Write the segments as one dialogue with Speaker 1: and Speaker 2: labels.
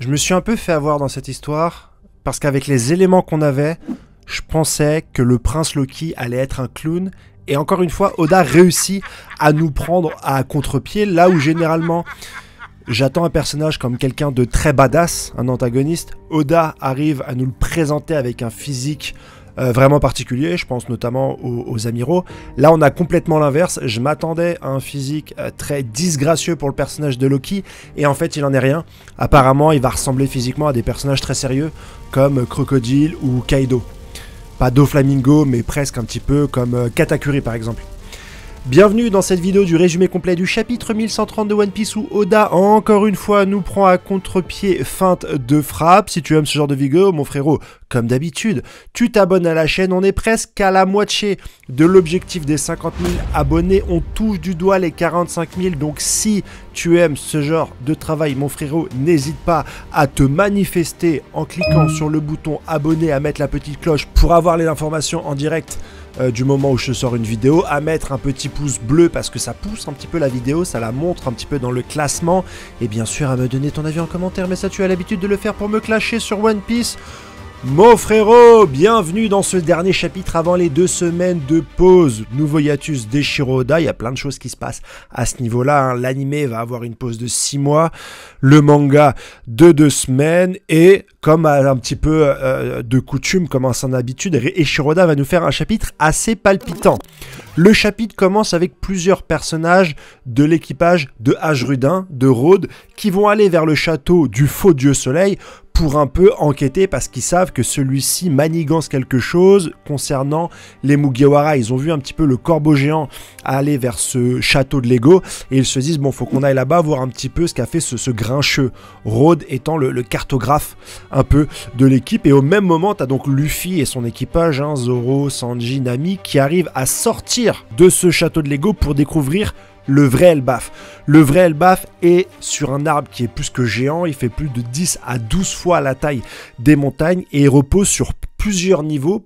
Speaker 1: Je me suis un peu fait avoir dans cette histoire, parce qu'avec les éléments qu'on avait, je pensais que le prince Loki allait être un clown, et encore une fois, Oda réussit à nous prendre à contre-pied, là où généralement j'attends un personnage comme quelqu'un de très badass, un antagoniste. Oda arrive à nous le présenter avec un physique vraiment particulier, je pense notamment aux amiraux. Là, on a complètement l'inverse. Je m'attendais à un physique très disgracieux pour le personnage de Loki, et en fait, il en est rien. Apparemment, il va ressembler physiquement à des personnages très sérieux, comme Crocodile ou Kaido. Pas Doflamingo, mais presque un petit peu comme Katakuri, par exemple. Bienvenue dans cette vidéo du résumé complet du chapitre 1130 de One Piece où Oda, encore une fois, nous prend à contre-pied feinte de frappe. Si tu aimes ce genre de vidéo, mon frérot, comme d'habitude, tu t'abonnes à la chaîne. On est presque à la moitié de l'objectif des 50 000 abonnés. On touche du doigt les 45 000. Donc si tu aimes ce genre de travail, mon frérot, n'hésite pas à te manifester en cliquant sur le bouton abonner, à mettre la petite cloche pour avoir les informations en direct du moment où je sors une vidéo, à mettre un petit pouce bleu parce que ça pousse un petit peu la vidéo, ça la montre un petit peu dans le classement, et bien sûr à me donner ton avis en commentaire, mais ça tu as l'habitude de le faire pour me clasher sur One Piece. Mon frérot, bienvenue dans ce dernier chapitre avant les 2 semaines de pause. Nouveau hiatus d'Eiichiro Oda, il y a plein de choses qui se passent à ce niveau-là. Hein. L'anime va avoir une pause de 6 mois, le manga de 2 semaines, et comme à un petit peu de coutume, comme à son habitude, Eiichiro Oda va nous faire un chapitre assez palpitant. Le chapitre commence avec plusieurs personnages de l'équipage de Ajrudin, de Rhodes, qui vont aller vers le château du faux dieu soleil pour un peu enquêter parce qu'ils savent que celui-ci manigance quelque chose concernant les Mugiwara. Ils ont vu un petit peu le corbeau géant aller vers ce château de Lego et ils se disent bon, faut qu'on aille là-bas voir un petit peu ce qu'a fait ce grincheux. Rhodes étant le cartographe un peu de l'équipe, et au même moment t'as donc Luffy et son équipage, hein, Zoro, Sanji, Nami, qui arrivent à sortir de ce château de Lego pour découvrir le vrai Elbaf. Le vrai Elbaf est sur un arbre qui est plus que géant, il fait plus de 10 à 12 fois la taille des montagnes et il repose sur plusieurs niveaux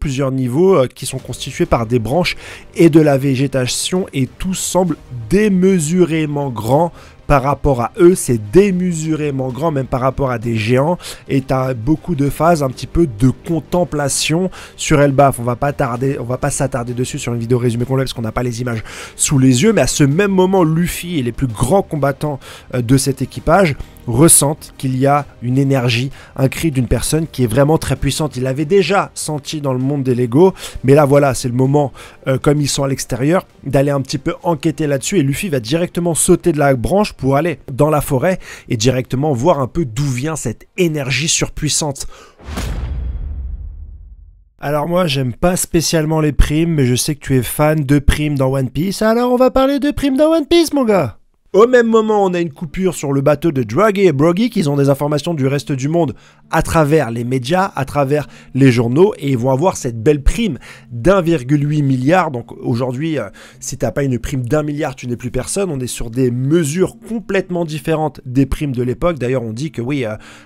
Speaker 1: qui sont constitués par des branches et de la végétation, et tout semble démesurément grand. Par rapport à eux, c'est démesurément grand, même par rapport à des géants. Et tu as beaucoup de phases un petit peu de contemplation sur Elbaf. On va pas s'attarder dessus sur une vidéo résumée complète parce qu'on n'a pas les images sous les yeux. Mais à ce même moment, Luffy et les plus grands combattants de cet équipage ressentent qu'il y a une énergie, un cri d'une personne qui est vraiment très puissante. Il l'avait déjà senti dans le monde des Lego, mais là voilà, c'est le moment, comme ils sont à l'extérieur, d'aller un petit peu enquêter là-dessus, et Luffy va directement sauter de la branche pour aller dans la forêt et directement voir un peu d'où vient cette énergie surpuissante. Alors moi, j'aime pas spécialement les primes, mais je sais que tu es fan de primes dans One Piece, alors on va parler de primes dans One Piece, mon gars. Au même moment, on a une coupure sur le bateau de Druggy et Broggy, qui ont des informations du reste du monde à travers les médias, à travers les journaux, et ils vont avoir cette belle prime d'1,8 milliard. Donc aujourd'hui, si t'as pas une prime d'1 milliard, tu n'es plus personne. On est sur des mesures complètement différentes des primes de l'époque. D'ailleurs, on dit que oui,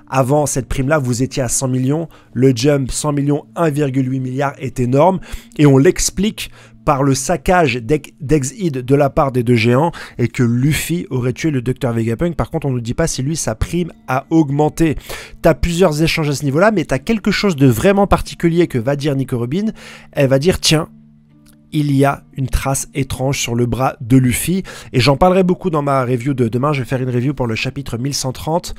Speaker 1: avant cette prime-là, vous étiez à 100 millions. Le jump 100 millions, 1,8 milliard est énorme, et on l'explique par le saccage d'Ex-Id de la part des 2 géants, et que Luffy aurait tué le Dr Vegapunk. Par contre, on ne nous dit pas si lui, sa prime a augmenté. Tu as plusieurs échanges à ce niveau-là, mais tu as quelque chose de vraiment particulier que va dire Nico Robin. Elle va dire, tiens, il y a une trace étrange sur le bras de Luffy, et j'en parlerai beaucoup dans ma review de demain. Je vais faire une review pour le chapitre 1130.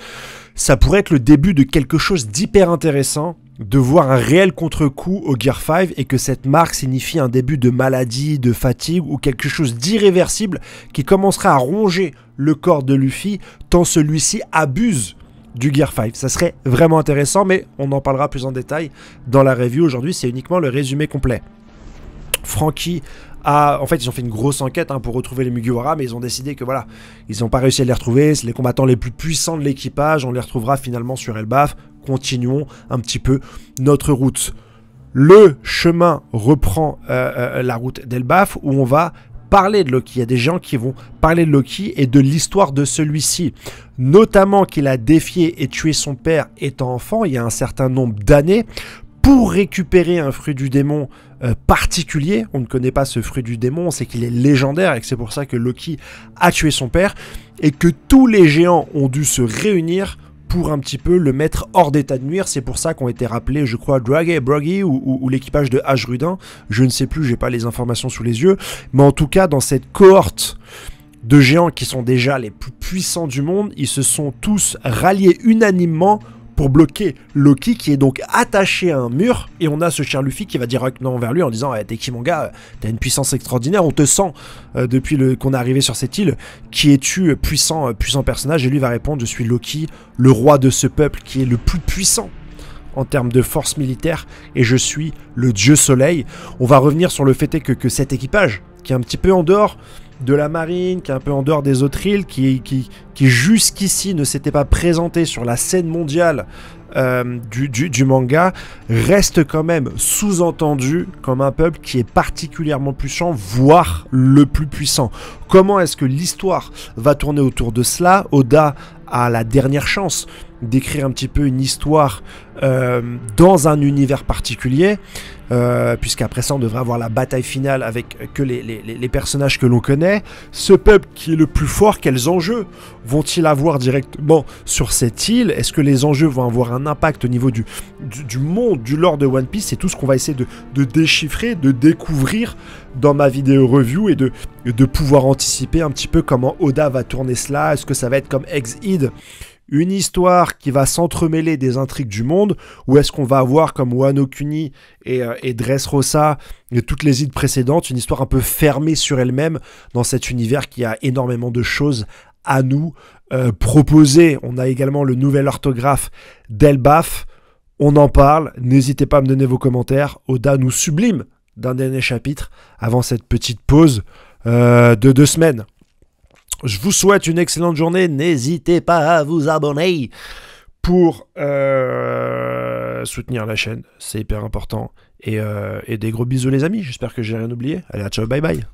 Speaker 1: Ça pourrait être le début de quelque chose d'hyper intéressant, de voir un réel contre-coup au Gear 5, et que cette marque signifie un début de maladie, de fatigue ou quelque chose d'irréversible qui commencera à ronger le corps de Luffy tant celui-ci abuse du Gear 5. Ça serait vraiment intéressant, mais on en parlera plus en détail dans la review. Aujourd'hui, c'est uniquement le résumé complet. Franky en fait, ils ont fait une grosse enquête pour retrouver les Mugiwara, mais ils ont décidé que voilà, ils n'ont pas réussi à les retrouver. C'est les combattants les plus puissants de l'équipage. On les retrouvera finalement sur Elbaf. Continuons un petit peu notre route. Le chemin reprend la route d'Elbaf, où on va parler de Loki. Il y a des gens qui vont parler de Loki et de l'histoire de celui-ci, notamment qu'il a défié et tué son père étant enfant il y a un certain nombre d'années, pour récupérer un fruit du démon particulier. On ne connaît pas ce fruit du démon, on sait qu'il est légendaire et que c'est pour ça que Loki a tué son père, et que tous les géants ont dû se réunir pour un petit peu le mettre hors d'état de nuire. C'est pour ça qu'ont été rappelés, je crois, Draghi, Broggy ou l'équipage de H. Rudin. Je ne sais plus, j'ai pas les informations sous les yeux. Mais en tout cas, dans cette cohorte de géants qui sont déjà les plus puissants du monde, ils se sont tous ralliés unanimement pour bloquer Loki, qui est donc attaché à un mur. Et on a ce cher Luffy qui va directement vers lui en disant « T'es qui mon gars? T'as une puissance extraordinaire, on te sent depuis qu'on est arrivé sur cette île. Qui es-tu, puissant personnage ?» Et lui va répondre « Je suis Loki, le roi de ce peuple qui est le plus puissant en termes de force militaire, et je suis le dieu soleil. » On va revenir sur le fait que cet équipage, qui est un petit peu en dehors de la marine, qui est un peu en dehors des autres îles, qui jusqu'ici ne s'était pas présenté sur la scène mondiale du manga, reste quand même sous-entendu comme un peuple qui est particulièrement puissant, voire le plus puissant. Comment est-ce que l'histoire va tourner autour de cela? Oda a la dernière chance d'écrire un petit peu une histoire dans un univers particulier, puisqu'après ça on devrait avoir la bataille finale avec que les personnages que l'on connaît. Ce peuple qui est le plus fort, quels enjeux vont-ils avoir directement sur cette île? Est-ce que les enjeux vont avoir un impact au niveau du monde, du lore de One Piece? C'est tout ce qu'on va essayer de déchiffrer, de découvrir dans ma vidéo review, et de pouvoir anticiper un petit peu comment Oda va tourner cela. Est-ce que ça va être comme Ex-Id, une histoire qui va s'entremêler des intrigues du monde, ou est-ce qu'on va avoir comme Wano Kuni et Dressrosa et toutes les îles précédentes, une histoire un peu fermée sur elle-même dans cet univers qui a énormément de choses à nous proposer? On a également le nouvel orthographe d'Elbaf, on en parle, n'hésitez pas à me donner vos commentaires. Oda nous sublime d'un dernier chapitre avant cette petite pause de 2 semaines. Je vous souhaite une excellente journée. N'hésitez pas à vous abonner pour soutenir la chaîne. C'est hyper important. Et des gros bisous les amis. J'espère que j'ai rien oublié. Allez, ciao, bye bye.